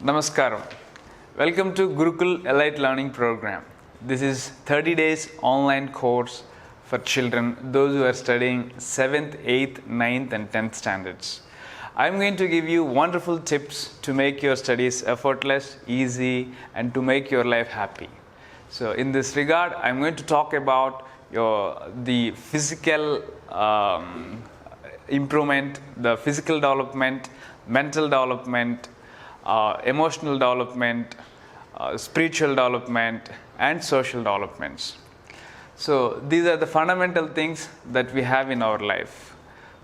Namaskaram. Welcome to Gurukul Elite Learning Program. This is 30 days online course for children, those who are studying 7th, 8th, 9th and 10th standards. I'm going to give you wonderful tips to make your studies effortless, easy and to make your life happy. So in this regard, I'm going to talk about the physical improvement, the physical development, mental development, emotional development, spiritual development and social developments. So these are the fundamental things that we have in our life.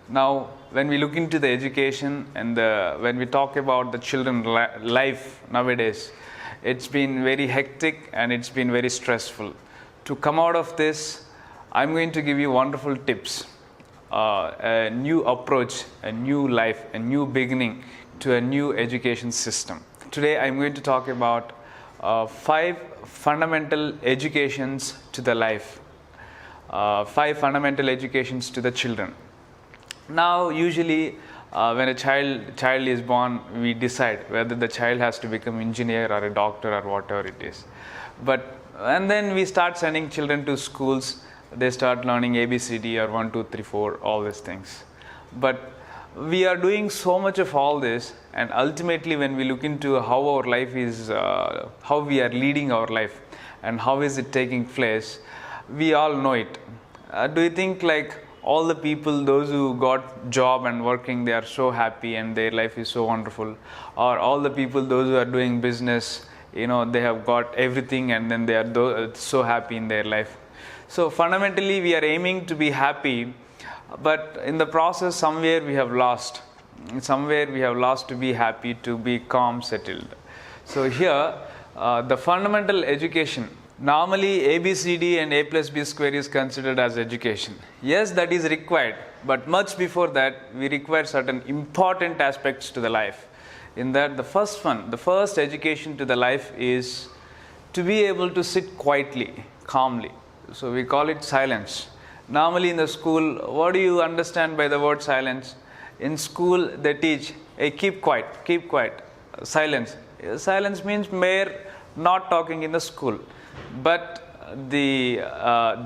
Now when we look into the education and when we talk about the children life nowadays, it's been very hectic and it's been very stressful. To come out of this, I'm going to give you wonderful tips, a new approach, a new life, a new beginning to a new education system. Today I'm going to talk about 5 fundamental educations to the life, 5 fundamental educations to the children. Now usually when a child is born, we decide whether the child has to become engineer or a doctor or whatever it is. And then we start sending children to schools. They start learning ABCD or 1, 2, 3, 4, all these things. But we are doing so much of all this, and ultimately when we look into how our life is, how we are leading our life and how is it taking place, we all know it. Do you think like all the people, those who got job and working, they are so happy and their life is so wonderful? Or all the people, those who are doing business, they have got everything and then they are so happy in their life? So fundamentally we are aiming to be happy, but in the process somewhere we have lost. Somewhere we have lost to be happy, to be calm, settled. So here the fundamental education, normally ABCD and A plus B square is considered as education. Yes, that is required, but much before that we require certain important aspects to the life. In that the first education to the life is to be able to sit quietly, calmly. So we call it silence. Normally in the school, what do you understand by the word silence? In school they teach, hey, keep quiet, silence. Silence means mere not talking in the school. But the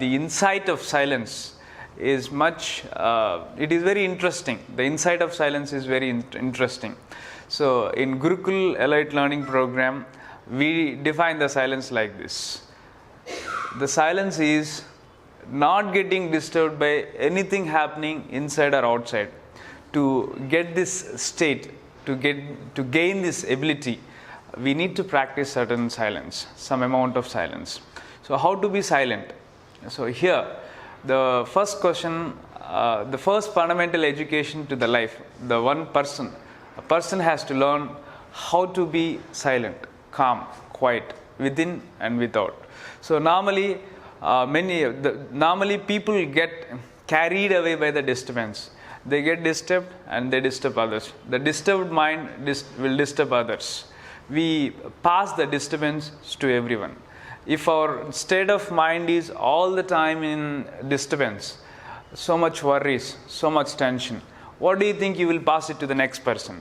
insight of silence is it is very interesting. The insight of silence is very interesting. So in Gurukul Elite Learning Program, we define the silence like this. The silence is not getting disturbed by anything happening inside or outside. To get this state, to gain this ability, we need to practice certain silence, some amount of silence. So how to be silent? So here, the first question, the first fundamental education to the life, a person has to learn how to be silent, calm, quiet, within and without. So normally, people get carried away by the disturbance. They get disturbed and they disturb others. The disturbed mind will disturb others. We pass the disturbance to everyone. If our state of mind is all the time in disturbance, so much worries, so much tension, what do you think you will pass it to the next person?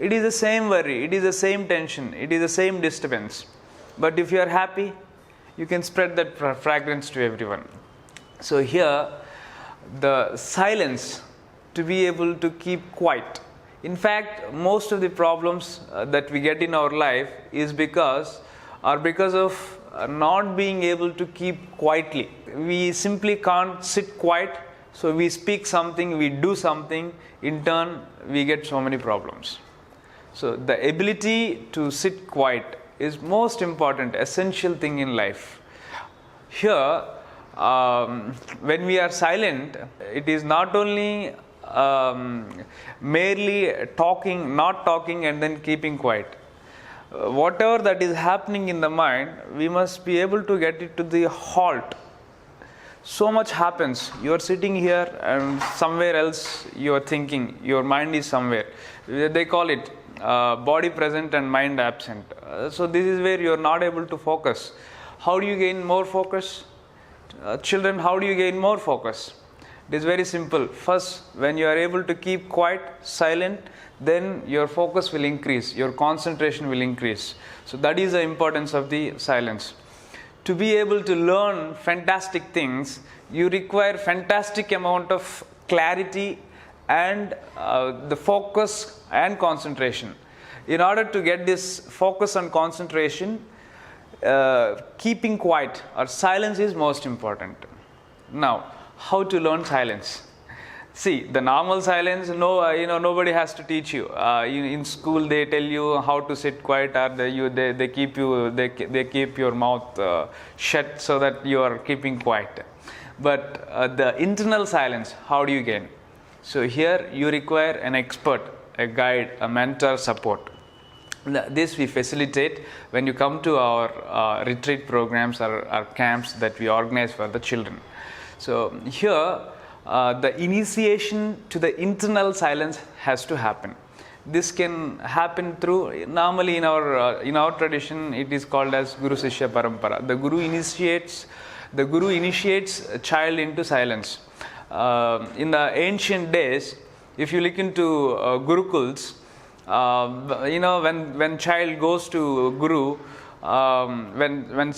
It is the same worry, it is the same tension, it is the same disturbance. But if you are happy, you can spread that fragrance to everyone. So here, the silence, to be able to keep quiet. In fact, most of the problems that we get in our life is because of not being able to keep quietly. We simply can't sit quiet, so we speak something, we do something, in turn we get so many problems. So the ability to sit quiet is most important, essential thing in life. Here, when we are silent, it is not only merely not talking and then keeping quiet. Whatever that is happening in the mind, we must be able to get it to the halt. So much happens. You are sitting here and somewhere else you are thinking, your mind is somewhere. They call it body present and mind absent. So this is where you are not able to focus. How do you gain more focus? Children, how do you gain more focus? It is very simple. First, when you are able to keep quiet, silent, then your focus will increase, your concentration will increase. So that is the importance of the silence. To be able to learn fantastic things, you require fantastic amount of clarity and the focus and concentration. In order to get this focus and concentration, keeping quiet or silence is most important. Now, how to learn silence? See, the normal silence, nobody has to teach you. In school, they tell you how to sit quiet, or they keep your mouth shut so that you are keeping quiet. But the internal silence, how do you gain? So here you require an expert, a guide, a mentor, support. This we facilitate when you come to our retreat programs or our camps that we organize for the children. So here, the initiation to the internal silence has to happen. This can happen through, normally in our tradition, it is called as Guru Sishya Parampara. The Guru initiates a child into silence. In the ancient days, if you look into Gurukuls, when child goes to Guru, when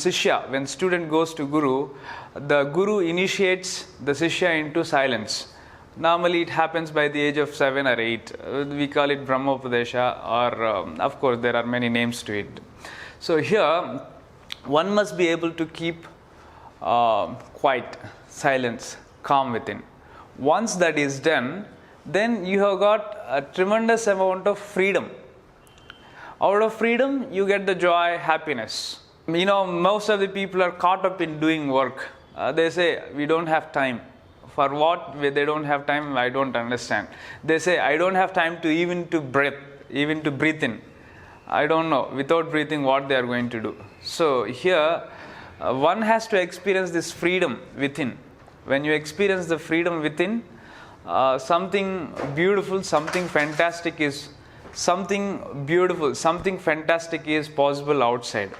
student goes to Guru, the Guru initiates the Sishya into silence. Normally it happens by the age of 7 or 8. We call it Brahmopadesha, or of course there are many names to it. So here one must be able to keep quiet, silence, calm within. Once that is done, then you have got a tremendous amount of freedom. Out of freedom, you get the joy, happiness. Most of the people are caught up in doing work. They say, we don't have time. For what they don't have time, I don't understand. They say, I don't have time to even to breathe in. I don't know, without breathing, what they are going to do. So here, one has to experience this freedom within. When you experience the freedom within, something beautiful, something fantastic is possible outside.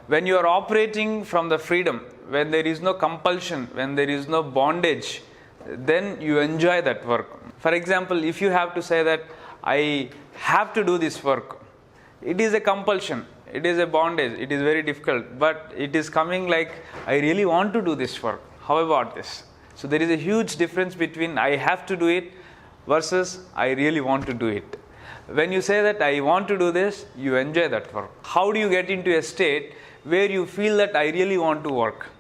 When you are operating from the freedom, when there is no compulsion, when there is no bondage, then you enjoy that work. For example, if you have to say that I have to do this work, it is a compulsion, it is a bondage, it is very difficult, but it is coming like I really want to do this work. How about this? So there is a huge difference between I have to do it versus I really want to do it. When you say that I want to do this, you enjoy that work. How do you get into a state where you feel that I really want to work?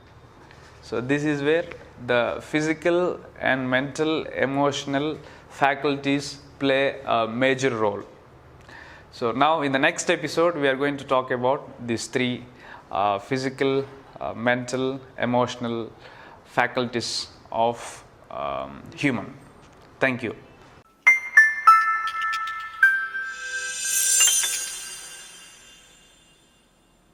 So this is where the physical and mental, emotional faculties play a major role. So now in the next episode, we are going to talk about these three physical, mental, emotional faculties of human. Thank you.